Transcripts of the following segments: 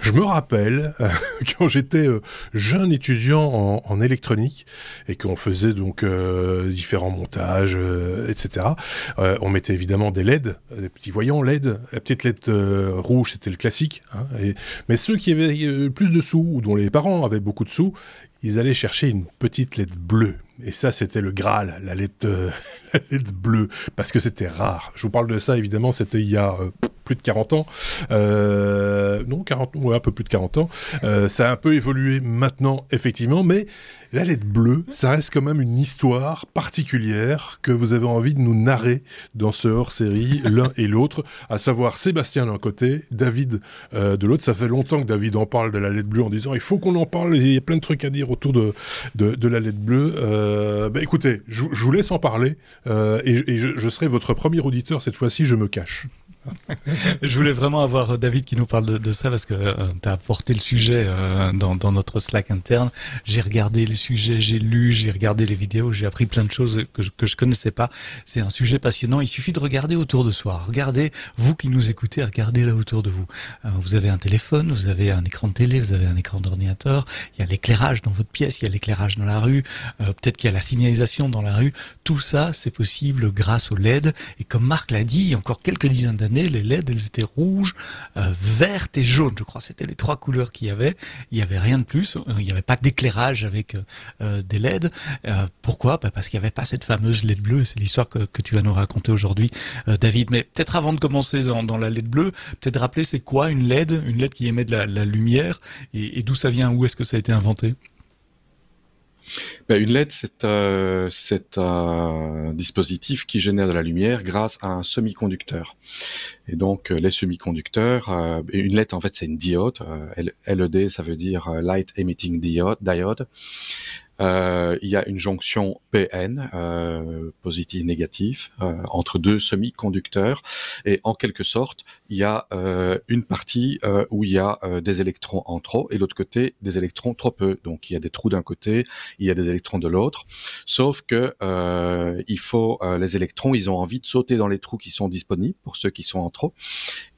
Je me rappelle quand j'étais jeune étudiant en électronique et qu'on faisait donc différents montages, etc. On mettait évidemment des LED, des petits voyants LED. La petite LED rouge, c'était le classique. Hein, mais ceux qui avaient plus de sous ou dont les parents avaient beaucoup de sous, ils allaient chercher une petite LED bleue. Et ça, c'était le Graal, la LED, la LED bleue, parce que c'était rare. Je vous parle de ça, évidemment, c'était il y a plus de 40 ans. Non, 40, ouais, un peu plus de 40 ans. Ça a un peu évolué maintenant, effectivement, mais la LED bleue, ça reste quand même une histoire particulière que vous avez envie de nous narrer dans ce hors-série, l'un et l'autre, à savoir Sébastien d'un côté, David de l'autre. Ça fait longtemps que David en parle de la LED bleue en disant il faut qu'on en parle, il y a plein de trucs à dire autour de la LED bleue. Écoutez, je vous laisse en parler et je serai votre premier auditeur cette fois-ci, je me cache. Je voulais vraiment avoir David qui nous parle de ça parce que tu as apporté le sujet dans notre Slack interne. J'ai regardé les sujets, j'ai lu, j'ai regardé les vidéos, j'ai appris plein de choses que je connaissais pas. C'est un sujet passionnant. Il suffit de regarder autour de soi. Regardez, vous qui nous écoutez, regardez là autour de vous. Vous avez un téléphone, vous avez un écran de télé, vous avez un écran d'ordinateur. Il y a l'éclairage dans votre pièce, il y a l'éclairage dans la rue. Peut-être qu'il y a la signalisation dans la rue. Tout ça, c'est possible grâce au LED. Et comme Marc l'a dit, il y a encore quelques dizaines d'années, les LED, elles étaient rouges, vertes et jaunes. Je crois que c'était les trois couleurs qu'il y avait. Il n'y avait rien de plus. Il n'y avait pas d'éclairage avec des LED. Pourquoi ? Parce qu'il n'y avait pas cette fameuse LED bleue. C'est l'histoire que tu vas nous raconter aujourd'hui, David. Mais peut-être avant de commencer dans la LED bleue, peut-être rappeler c'est quoi une LED qui émet de la lumière et d'où ça vient, où est-ce que ça a été inventé ? Une LED, c'est un dispositif qui génère de la lumière grâce à un semi-conducteur. Et donc, les semi-conducteurs, une LED, en fait, c'est une diode. LED, ça veut dire Light Emitting Diode. Il y a une jonction PN, positif-négatif, entre deux semi-conducteurs. Et en quelque sorte, il y a une partie où il y a des électrons en trop et l'autre côté, des électrons trop peu. Donc, il y a des trous d'un côté, il y a des électrons de l'autre. Sauf que il faut les électrons, ils ont envie de sauter dans les trous qui sont disponibles pour ceux qui sont en trop.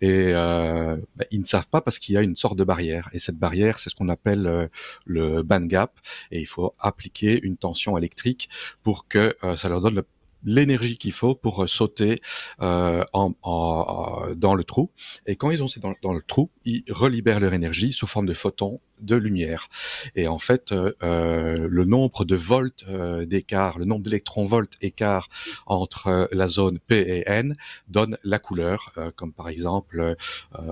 Et ils ne savent pas parce qu'il y a une sorte de barrière. Et cette barrière, c'est ce qu'on appelle le band gap. Et il faut appliquer une tension électrique pour que ça leur donne l'énergie qu'il faut pour sauter dans le trou. Et quand ils ont sauté dans le trou, ils relibèrent leur énergie sous forme de photons de lumière. Et en fait, le nombre de volts d'écart, le nombre d'électronvolts écart entre la zone P et N donne la couleur. Comme par exemple,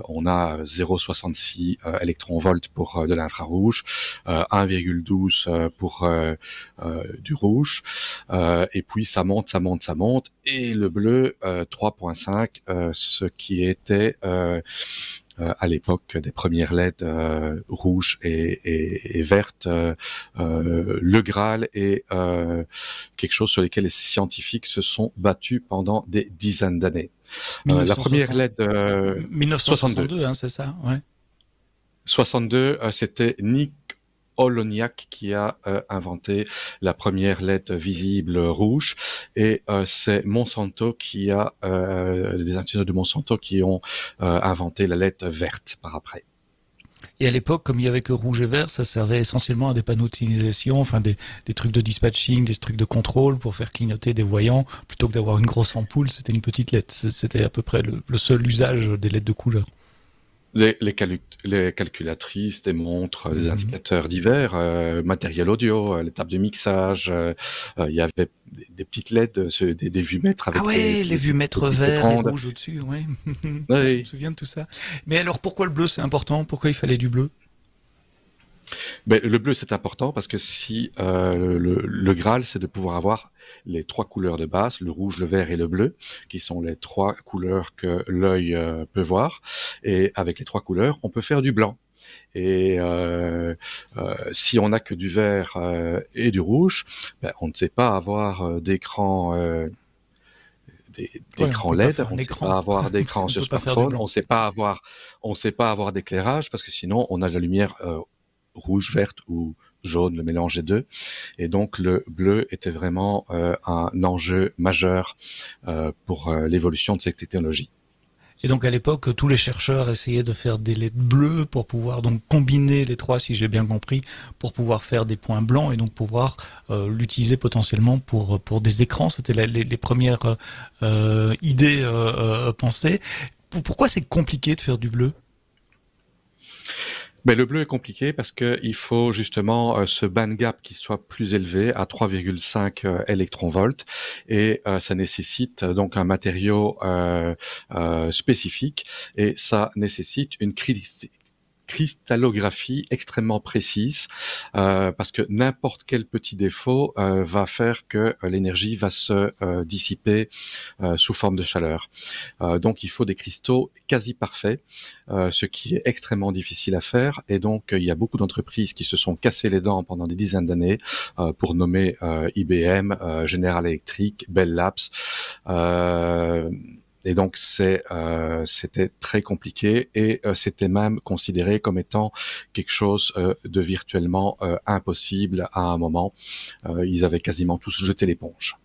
on a 0,66 électronvolts pour de l'infrarouge, 1,12 pour du rouge, et puis ça monte, et le bleu 3,5, ce qui était à l'époque des premières LED rouges et vertes, le Graal est quelque chose sur lequel les scientifiques se sont battus pendant des dizaines d'années. La première LED 1962, hein, c'est ça, ouais. 62, c'était Nick Holoniak qui a inventé la première LED visible rouge, et c'est Monsanto qui a les ingénieurs de Monsanto qui ont inventé la LED verte par après. Et à l'époque, comme il y avait que rouge et vert, ça servait essentiellement à des panneaux de signalisation, enfin des trucs de dispatching, des trucs de contrôle pour faire clignoter des voyants, plutôt que d'avoir une grosse ampoule, c'était une petite LED. C'était à peu près le seul usage des LED de couleur. Les calculatrices, des montres, des indicateurs divers, matériel audio, les tables de mixage, il y avait des petites LED, des vumètres avec les vumètres verts et rouges au-dessus, ouais. Oui. Je me souviens de tout ça. Mais alors pourquoi le bleu c'est important ? Pourquoi il fallait du bleu ? Le bleu c'est important parce que si le Graal c'est de pouvoir avoir les trois couleurs de base, le rouge, le vert et le bleu, qui sont les trois couleurs que l'œil peut voir, et avec les trois couleurs on peut faire du blanc. Et si on n'a que du vert et du rouge, on ne sait pas avoir d'écran LED, on ne sait pas avoir d'écran sur smartphone, on ne sait pas avoir d'éclairage parce que sinon on a de la lumière rouge, verte ou jaune, le mélange des deux. Et donc le bleu était vraiment un enjeu majeur pour l'évolution de cette technologie. Et donc à l'époque, tous les chercheurs essayaient de faire des LED bleus pour pouvoir donc combiner les trois, si j'ai bien compris, pour pouvoir faire des points blancs et donc pouvoir l'utiliser potentiellement pour des écrans. C'était les premières idées pensées. Pourquoi c'est compliqué de faire du bleu? Mais le bleu est compliqué parce que il faut justement ce band gap qui soit plus élevé à 3,5 électronvolts et ça nécessite donc un matériau spécifique et ça nécessite une cristallographie extrêmement précise parce que n'importe quel petit défaut va faire que l'énergie va se dissiper sous forme de chaleur. Donc il faut des cristaux quasi parfaits, ce qui est extrêmement difficile à faire et donc il y a beaucoup d'entreprises qui se sont cassées les dents pendant des dizaines d'années pour nommer IBM, General Electric, Bell Labs. Et donc c'était très compliqué et c'était même considéré comme étant quelque chose de virtuellement impossible à un moment. Ils avaient quasiment tous jeté l'éponge.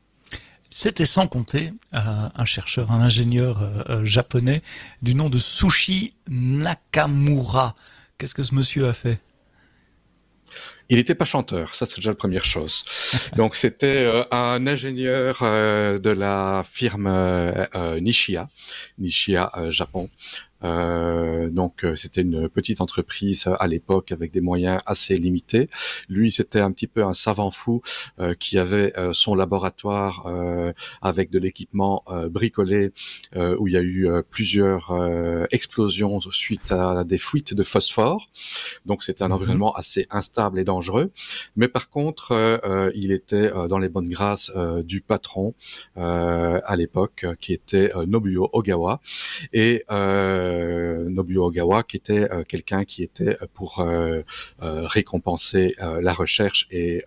C'était sans compter un chercheur, un ingénieur japonais du nom de Tsushi Nakamura. Qu'est-ce que ce monsieur a fait? Il n'était pas chanteur, ça c'est déjà la première chose. Donc c'était un ingénieur de la firme Nishia Japon. Donc c'était une petite entreprise à l'époque avec des moyens assez limités. Lui, c'était un petit peu un savant fou qui avait son laboratoire avec de l'équipement bricolé où il y a eu plusieurs explosions suite à des fuites de phosphore. Donc c'était un environnement assez instable et dangereux. Mais par contre, il était dans les bonnes grâces du patron à l'époque qui était Nobuo Ogawa et Nobuo Ogawa, qui était quelqu'un qui était pour récompenser la recherche et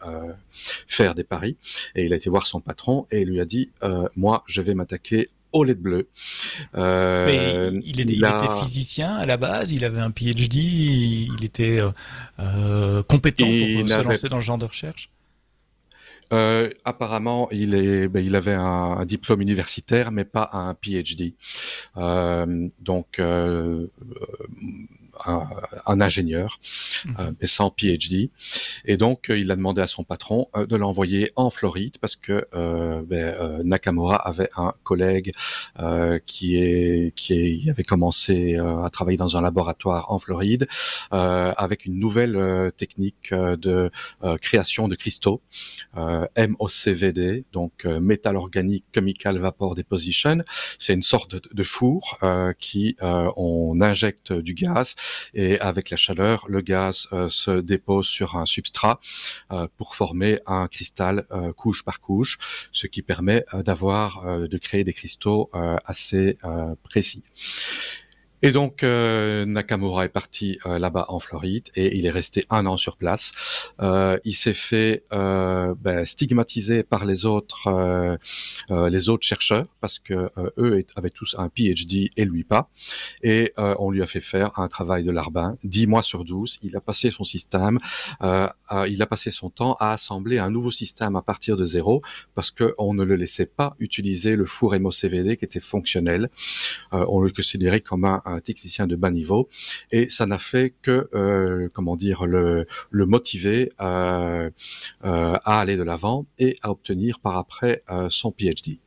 faire des paris. Et il a été voir son patron et il lui a dit moi, je vais m'attaquer au LED bleu. Mais il était physicien à la base, il avait un PhD, il était compétent pour se lancer dans ce genre de recherche. Apparemment, il avait un diplôme universitaire, mais pas un PhD. Donc, un ingénieur, mais sans PhD. Et donc, il a demandé à son patron de l'envoyer en Floride parce que Nakamura avait un collègue qui avait commencé à travailler dans un laboratoire en Floride avec une nouvelle technique de création de cristaux, MOCVD, donc Metal Organic Chemical Vapor Deposition. C'est une sorte de four qui on injecte du gaz et avec la chaleur, le gaz se dépose sur un substrat pour former un cristal couche par couche, ce qui permet de créer des cristaux assez précis. Et donc Nakamura est parti là-bas en Floride et il est resté 1 an sur place. Il s'est fait stigmatiser par les autres chercheurs parce que eux avaient tous un PhD et lui pas. Et on lui a fait faire un travail de larbin, 10 mois sur 12. Il a passé son système, il a passé son temps à assembler un nouveau système à partir de zéro parce que on ne le laissait pas utiliser le four MOCVD qui était fonctionnel. On le considérait comme un technicien de bas niveau et ça n'a fait que le motiver à aller de l'avant et à obtenir par après son PhD.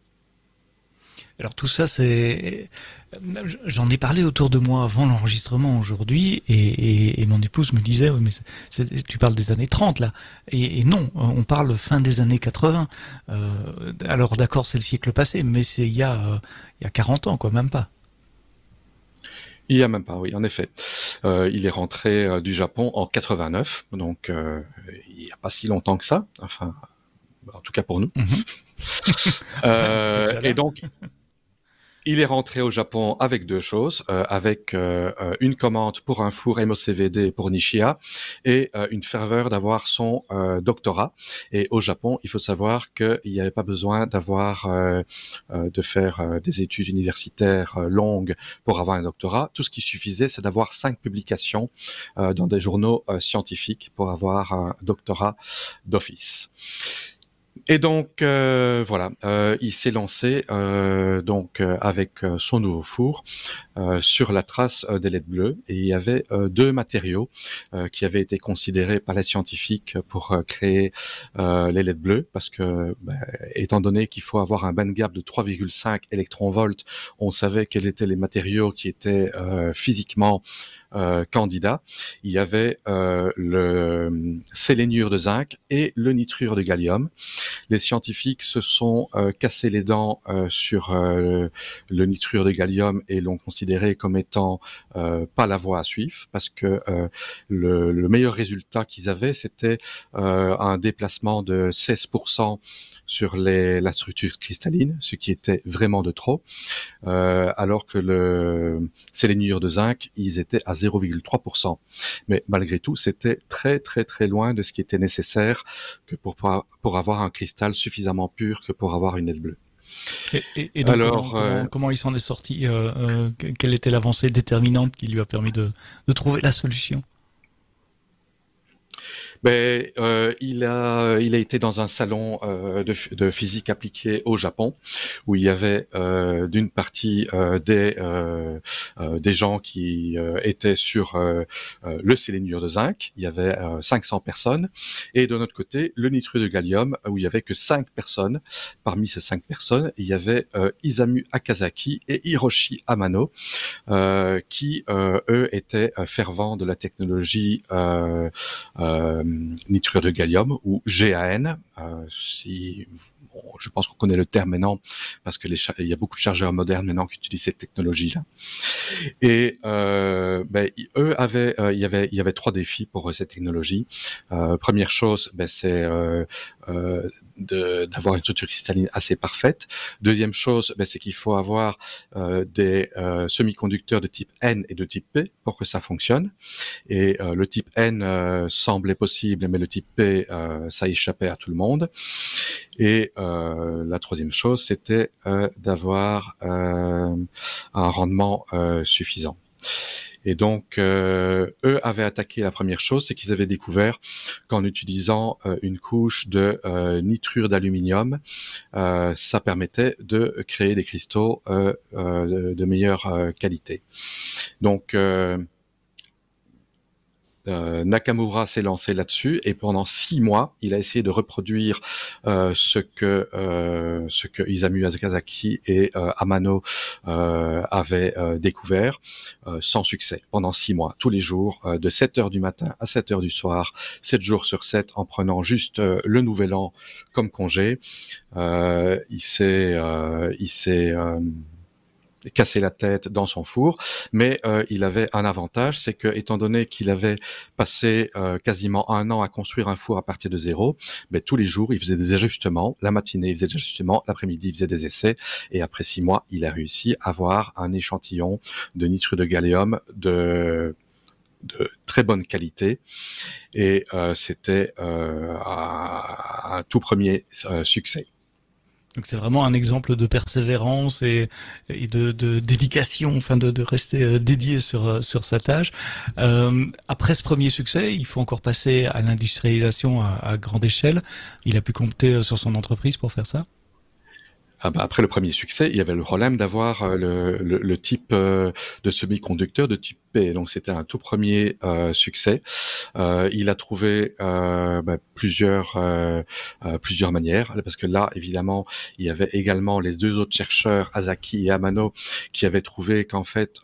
Alors tout ça, j'en ai parlé autour de moi avant l'enregistrement aujourd'hui, et mon épouse me disait, oui, mais tu parles des années 30 là, et non, on parle fin des années 80. Alors d'accord, c'est le siècle passé, mais c'est il y a 40 ans, quoi, même pas. Il y a même pas, oui, en effet. Il est rentré du Japon en 89, donc il n'y a pas si longtemps que ça, enfin, en tout cas pour nous. Et donc, il est rentré au Japon avec 2 choses, avec une commande pour un four MOCVD pour Nishia et une ferveur d'avoir son doctorat. Et au Japon, il faut savoir qu'il n'y avait pas besoin de faire des études universitaires longues pour avoir un doctorat. Tout ce qui suffisait, c'est d'avoir 5 publications dans des journaux scientifiques pour avoir un doctorat d'office. Et donc voilà, il s'est lancé avec son nouveau four sur la trace des LED bleus, et il y avait deux matériaux qui avaient été considérés par les scientifiques pour créer les LED bleus, parce que étant donné qu'il faut avoir un band gap de 3,5 électronvolts, on savait quels étaient les matériaux qui étaient physiquement candidats. Il y avait le séléniure de zinc et le nitrure de gallium. Les scientifiques se sont cassés les dents sur le nitrure de gallium et l'ont considéré comme étant pas la voie à suivre, parce que le meilleur résultat qu'ils avaient, c'était un déplacement de 16% sur la structure cristalline, ce qui était vraiment de trop, alors que le séléniure de zinc, ils étaient à 0,3%. Mais malgré tout, c'était très très très loin de ce qui était nécessaire que pour avoir un cristal suffisamment pur que pour avoir une LED bleue. Et donc, comment il s'en est sorti quelle était l'avancée déterminante qui lui a permis de trouver la solution? Il a été dans un salon de physique appliquée au Japon, où il y avait d'une partie des gens qui étaient sur le séléniure de zinc. Il y avait 500 personnes, et de notre côté le nitrure de gallium, où il y avait que 5 personnes. Parmi ces 5 personnes, il y avait Isamu Akazaki et Hiroshi Amano, qui eux étaient fervents de la technologie nitrure de gallium, ou GAN, je pense qu'on connaît le terme maintenant, parce que il y a beaucoup de chargeurs modernes maintenant qui utilisent cette technologie-là. Et eux avaient, il y avait 3 défis pour cette technologie. Première chose, c'est d'avoir une structure cristalline assez parfaite. Deuxième chose, c'est qu'il faut avoir des semi-conducteurs de type N et de type P pour que ça fonctionne. Et le type N semblait possible, mais le type P, ça échappait à tout le monde. Et la troisième chose, c'était d'avoir un rendement suffisant. Et donc, eux avaient attaqué la première chose, c'est qu'ils avaient découvert qu'en utilisant une couche de nitrure d'aluminium, ça permettait de créer des cristaux de meilleure qualité. Donc, Nakamura s'est lancé là-dessus, et pendant 6 mois, il a essayé de reproduire ce que Isamu Akazaki et Amano avaient découvert, sans succès. Pendant 6 mois, tous les jours, de 7h du matin à 7h du soir, 7 jours sur 7, en prenant juste le nouvel an comme congé, il s'est casser la tête dans son four, mais il avait un avantage, c'est que étant donné qu'il avait passé quasiment 1 an à construire un four à partir de zéro, tous les jours il faisait des ajustements, la matinée il faisait des ajustements, l'après-midi il faisait des essais, et après 6 mois il a réussi à avoir un échantillon de nitrure de gallium de très bonne qualité, et c'était un tout premier succès. Donc c'est vraiment un exemple de persévérance et de dédication, enfin de rester dédié sur sa tâche. Après ce premier succès, il faut encore passer à l'industrialisation à grande échelle. Il a pu compter sur son entreprise pour faire ça? Après le premier succès, il y avait le problème d'avoir le type de semi-conducteur de type P. Donc c'était un tout premier succès. Il a trouvé plusieurs manières, parce que là, évidemment, il y avait également les 2 autres chercheurs, Asaki et Amano, qui avaient trouvé qu'en fait,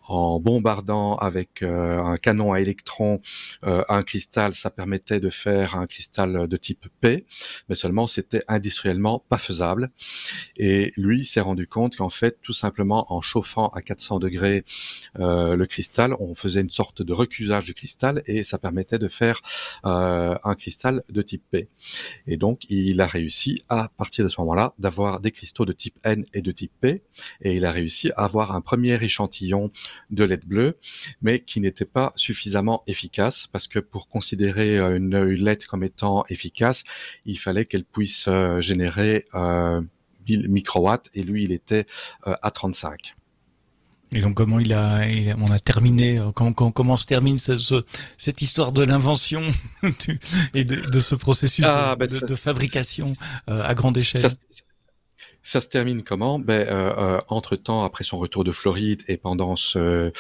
en bombardant avec un canon à électrons un cristal, ça permettait de faire un cristal de type P, mais seulement c'était industriellement pas faisable. Et lui s'est rendu compte qu'en fait, tout simplement en chauffant à 400 degrés le cristal, on faisait une sorte de recusage du cristal, et ça permettait de faire un cristal de type P. Et donc, il a réussi à partir de ce moment-là d'avoir des cristaux de type N et de type P, et il a réussi à avoir un premier échantillon de LED bleu, mais qui n'était pas suffisamment efficace, parce que pour considérer une LED comme étant efficace, il fallait qu'elle puisse générer 1000 microwatts, et lui il était à 35. Et donc comment on a terminé, comment se termine cette histoire de l'invention et de ce processus de fabrication à grande échelle? Ça se termine comment? Entre-temps, après son retour de Floride et pendant ces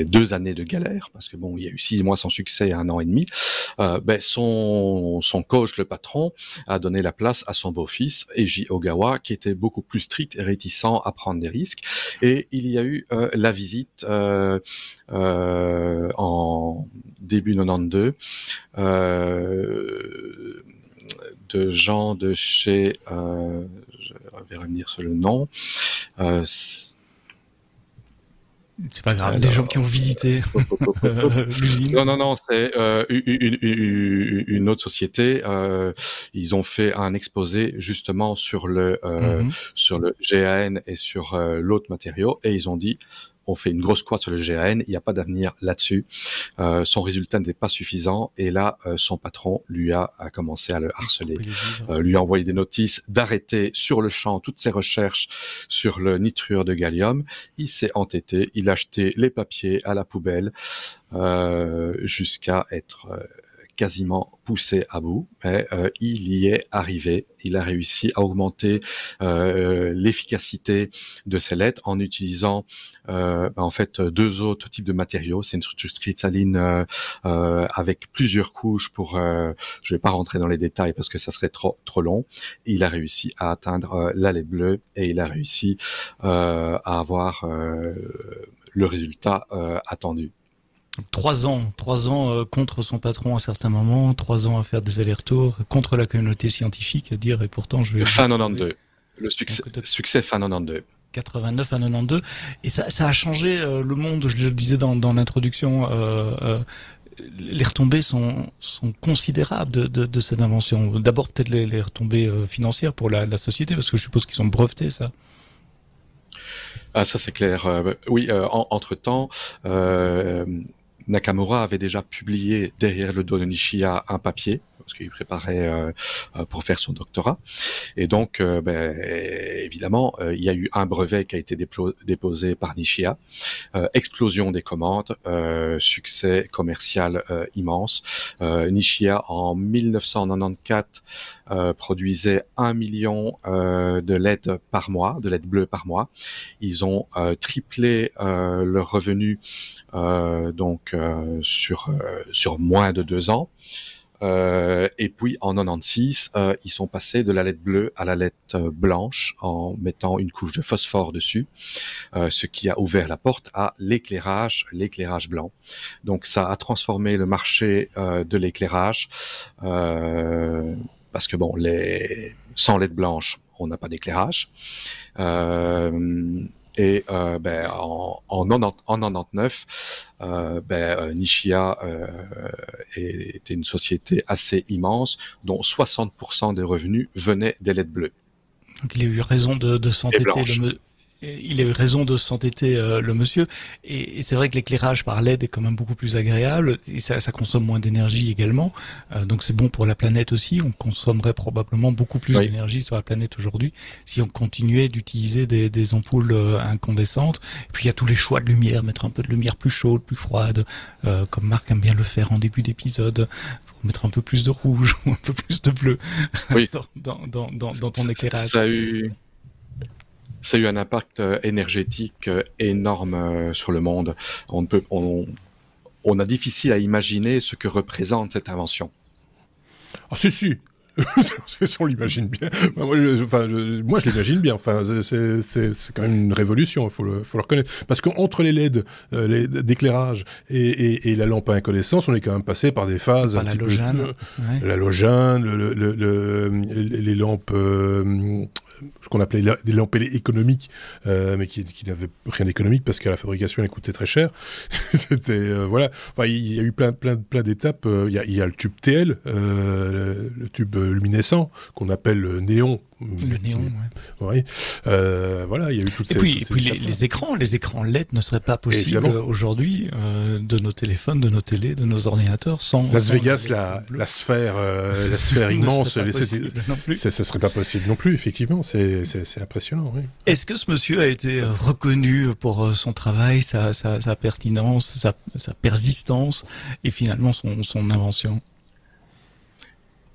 2 années de galère, parce que bon, il y a eu 6 mois sans succès et 1 an et demi, son coach, le patron, a donné la place à son beau-fils, Eiji Ogawa, qui était beaucoup plus strict et réticent à prendre des risques. Et il y a eu la visite en début 92 de gens de chez, je vais revenir sur le nom, c'est pas grave, des gens qui ont visité l'usine. Non, c'est une autre société. Ils ont fait un exposé justement sur le GAN et sur l'autre matériau, et ils ont dit on fait une grosse croix sur le GAN, il n'y a pas d'avenir là-dessus. Son résultat n'était pas suffisant, et là, son patron lui a commencé à le harceler, lui a envoyé des notices d'arrêter sur le champ toutes ses recherches sur le nitrure de gallium. Il s'est entêté, il a acheté les papiers à la poubelle, jusqu'à être quasiment poussé à bout, mais il y est arrivé. Il a réussi à augmenter l'efficacité de ses lettres en utilisant en fait 2 autres types de matériaux. C'est une structure cristalline avec plusieurs couches pour je vais pas rentrer dans les détails parce que ça serait trop long. Il a réussi à atteindre la lettre bleue, et il a réussi à avoir le résultat attendu. 3 ans contre son patron à certains moments, 3 ans à faire des allers-retours contre la communauté scientifique, à dire, et pourtant fin 92, le succès fin 92. 89 à 92, et ça a changé le monde. Je le disais dans l'introduction, les retombées sont considérables de cette invention. D'abord peut-être les retombées financières pour la société, parce que je suppose qu'ils sont brevetés, ça. Ah, ça c'est clair. Oui, entre-temps, Nakamura avait déjà publié derrière le dos de Nishia un papier, parce qu'il préparait pour faire son doctorat. Et donc, évidemment, il y a eu un brevet qui a été déposé par Nishia. Explosion des commandes, succès commercial immense. Nishia, en 1994, produisait 1 million de LED par mois, de LED bleues par mois. Ils ont triplé leur revenu sur moins de 2 ans. Et puis en 96, ils sont passés de la lettre bleue à la lettre blanche en mettant une couche de phosphore dessus, ce qui a ouvert la porte à l'éclairage blanc. Donc ça a transformé le marché de l'éclairage, parce que bon, sans lettre blanche, on n'a pas d'éclairage. Et en 99, Nishia était une société assez immense, dont 60% des revenus venaient des LED bleues. Donc il a eu raison de s'entêter. Il a eu raison de s'entêter, le monsieur. Et c'est vrai que l'éclairage par LED est quand même beaucoup plus agréable, et ça consomme moins d'énergie également. Donc c'est bon pour la planète aussi. On consommerait probablement beaucoup plus d'énergie sur la planète aujourd'hui si on continuait d'utiliser des ampoules incandescentes. Et puis il y a tous les choix de lumière, mettre un peu de lumière plus chaude, plus froide, comme Marc aime bien le faire en début d'épisode, pour mettre un peu plus de rouge ou un peu plus de bleu dans ton éclairage. Ça a eu un impact énergétique énorme sur le monde. On a difficile à imaginer ce que représente cette invention. Ah si on l'imagine bien. Moi, je l'imagine bien. Enfin, c'est quand même une révolution, il faut le reconnaître. Parce qu'entre les LED d'éclairage et la lampe à incandescence, on est quand même passé par des phases... L'halogène. Les lampes... ce qu'on appelait des lampes économiques, mais qui n'avaient rien d'économique parce qu'à la fabrication, elles coûtaient très cher. C'était, voilà. Enfin, il y a eu plein d'étapes. Il y a le tube TL, le tube luminescent, qu'on appelle néon Le néon, Oui. Voilà, il y a eu toutes ces... Et puis les écrans LED ne seraient pas possibles aujourd'hui de nos téléphones, de nos télés, de nos ordinateurs sans... Las Vegas, la sphère immense, ce serait pas possible non plus, effectivement, c'est impressionnant. Oui. Est-ce que ce monsieur a été reconnu pour son travail, sa pertinence, sa persistance et finalement son invention?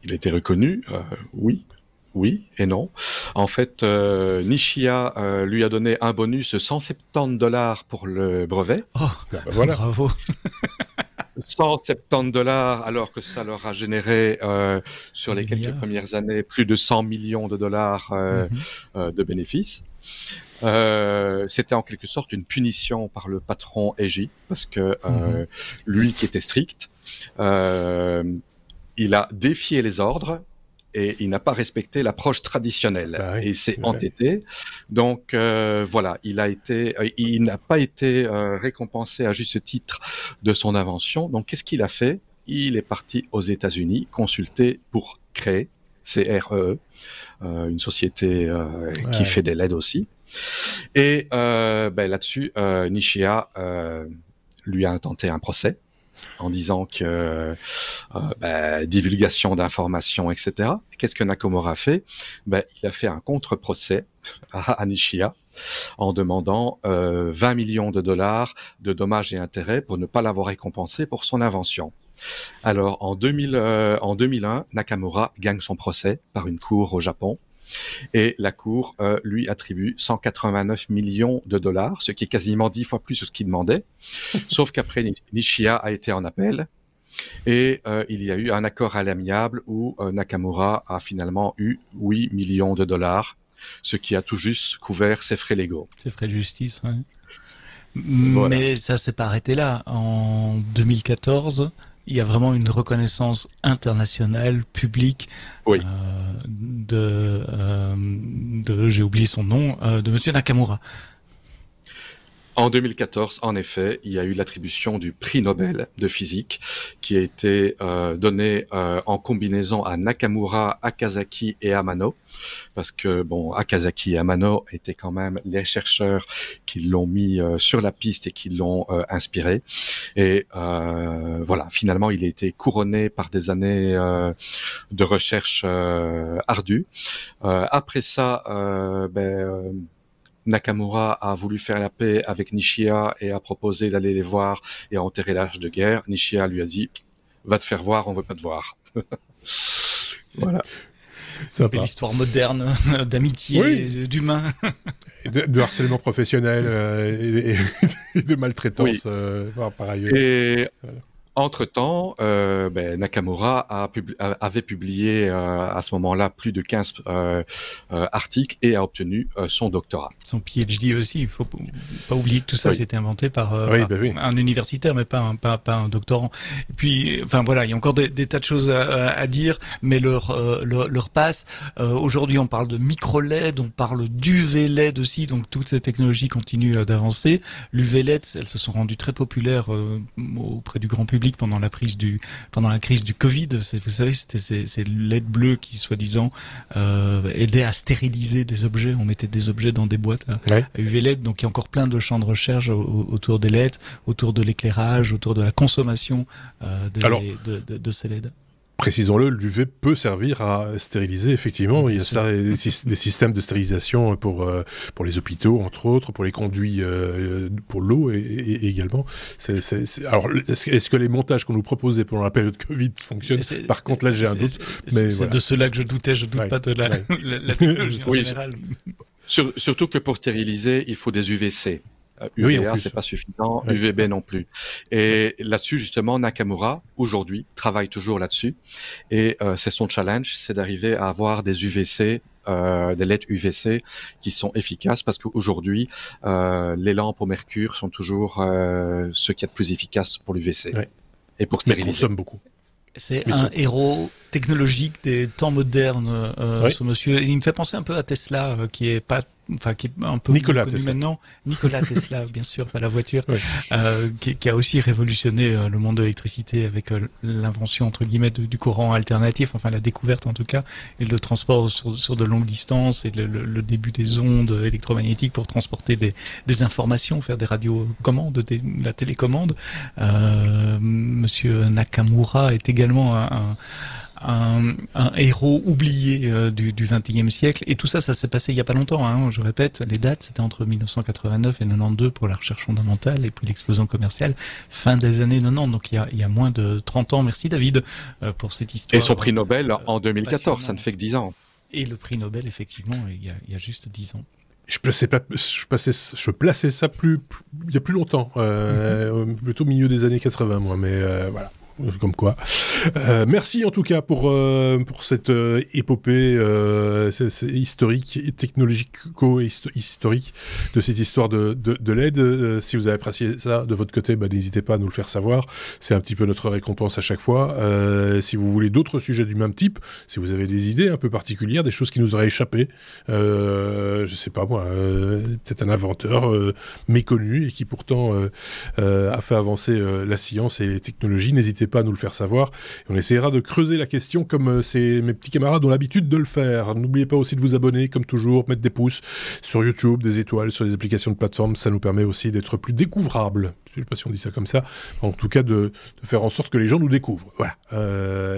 Il a été reconnu, oui et non. En fait, Nishia lui a donné un bonus de $170 pour le brevet. Oh, voilà. Bravo. $170 alors que ça leur a généré sur les quelques premières années plus de $100 millions de bénéfices. C'était en quelque sorte une punition par le patron Eiji parce que lui qui était strict, il a défié les ordres et il n'a pas respecté l'approche traditionnelle et s'est entêté. Donc voilà, il n'a pas été récompensé à juste titre de son invention. Donc qu'est-ce qu'il a fait? Il est parti aux États-Unis consulter pour créer, CREE, une société qui fait des LED aussi. Et là-dessus, Nishia lui a intenté un procès en disant que divulgation d'informations, etc. Qu'est-ce que Nakamura a fait? Il a fait un contre-procès à Nishia en demandant $20 millions de dommages et intérêts pour ne pas l'avoir récompensé pour son invention. Alors en 2001, Nakamura gagne son procès par une cour au Japon. Et la Cour lui attribue $189 millions, ce qui est quasiment 10 fois plus que ce qu'il demandait. Sauf qu'après, Nishia a été en appel et il y a eu un accord à l'amiable où Nakamura a finalement eu $8 millions, ce qui a tout juste couvert ses frais légaux. Ses frais de justice, oui. Voilà. Mais ça s'est pas arrêté là. En 2014... il y a vraiment une reconnaissance internationale, publique, j'ai oublié son nom, de Monsieur Nakamura. En 2014, en effet, il y a eu l'attribution du prix Nobel de physique qui a été donné en combinaison à Nakamura, Akazaki et Amano, parce que Akazaki et Amano étaient quand même les chercheurs qui l'ont mis sur la piste et qui l'ont inspiré. Et voilà, finalement, il a été couronné par des années de recherche ardues. Après ça, Nakamura a voulu faire la paix avec Nishia et a proposé d'aller les voir et à enterrer l'âge de guerre. Nishia lui a dit « Va te faire voir, on veut pas te voir. » Voilà. C'est l'histoire moderne d'amitié, d'humain. De harcèlement professionnel et de maltraitance par ailleurs. Et entre-temps, Nakamura avait publié à ce moment-là plus de 15 articles et a obtenu son doctorat. Son PhD aussi, il faut pas oublier que tout ça c'était inventé par un universitaire, mais pas un doctorant. Et puis, enfin voilà, il y a encore des tas de choses à dire, mais leur passe. Aujourd'hui, on parle de micro-LED, on parle d'UV LED aussi, donc toutes ces technologies continuent d'avancer. L'UV LED, elles se sont rendues très populaires auprès du grand public pendant la crise du Covid. Vous savez, c'était ces LED bleus qui, soi-disant, aidaient à stériliser des objets. On mettait des objets dans des boîtes à UV LED. Donc, il y a encore plein de champs de recherche autour des LED, autour de l'éclairage, autour de la consommation de ces LED. Précisons-le, l'UV peut servir à stériliser, effectivement. Il y a ça, des systèmes de stérilisation pour les hôpitaux, entre autres, pour les conduits, pour l'eau également. Alors, est-ce que les montages qu'on nous proposait pendant la période Covid fonctionnent? Par contre, là, j'ai un doute. C'est de cela que je doutais. Je doute pas de la technologie en général. Surtout que pour stériliser, il faut des UVC. UVA, c'est pas suffisant, UVB non plus. Et là-dessus, justement, Nakamura, aujourd'hui, travaille toujours là-dessus. Et c'est son challenge, c'est d'arriver à avoir des UVC, des LED UVC qui sont efficaces, parce qu'aujourd'hui, les lampes au mercure sont toujours ce qu'il y a de plus efficace pour l'UVC. Et pour stériliser. On consomme beaucoup. C'est un héros technologique des temps modernes, ce monsieur. Il me fait penser un peu à Tesla, qui est pas enfin qui est un peu Nicolas connu Tesla. maintenant. Nicolas Tesla, bien sûr, pas la voiture, Ouais. qui a aussi révolutionné le monde de l'électricité avec l'invention entre guillemets du courant alternatif, enfin la découverte en tout cas, et le transport sur de longues distances et le début des ondes électromagnétiques pour transporter des informations, faire des radiocommandes, de la télécommande. Monsieur Nakamura est également un héros oublié du XXe siècle. Et tout ça, ça s'est passé il y a pas longtemps. Hein, je répète, les dates, c'était entre 1989 et 92 pour la recherche fondamentale, et puis l'explosion commerciale fin des années 90. Donc il y a moins de 30 ans. Merci David pour cette histoire. Et son prix Nobel en 2014, ça ne fait que 10 ans. Et le prix Nobel, effectivement, il y a juste 10 ans. Je plaçais ça il y a plus longtemps, plutôt milieu des années 80, moi, mais voilà. Comme quoi. Merci en tout cas pour cette épopée historique et technologico-historique de cette histoire de LED. Si vous avez apprécié ça de votre côté, n'hésitez pas à nous le faire savoir. C'est un petit peu notre récompense à chaque fois. Si vous voulez d'autres sujets du même type, si vous avez des idées un peu particulières, des choses qui nous auraient échappé, je sais pas moi, peut-être un inventeur méconnu et qui pourtant a fait avancer la science et les technologies, n'hésitez pas à nous le faire savoir. Et on essaiera de creuser la question comme mes petits camarades ont l'habitude de le faire. N'oubliez pas aussi de vous abonner, comme toujours, mettre des pouces sur YouTube, des étoiles sur les applications de plateforme. Ça nous permet aussi d'être plus découvrables. Je ne sais pas si on dit ça comme ça. En tout cas, de faire en sorte que les gens nous découvrent. Voilà.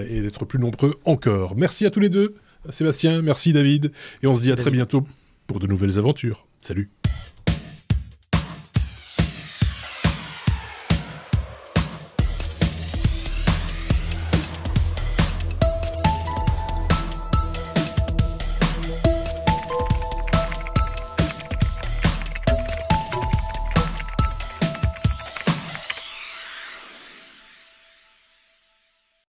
Et d'être plus nombreux encore. Merci à tous les deux. Sébastien, merci David. Et on se dit à très bientôt pour de nouvelles aventures. Salut.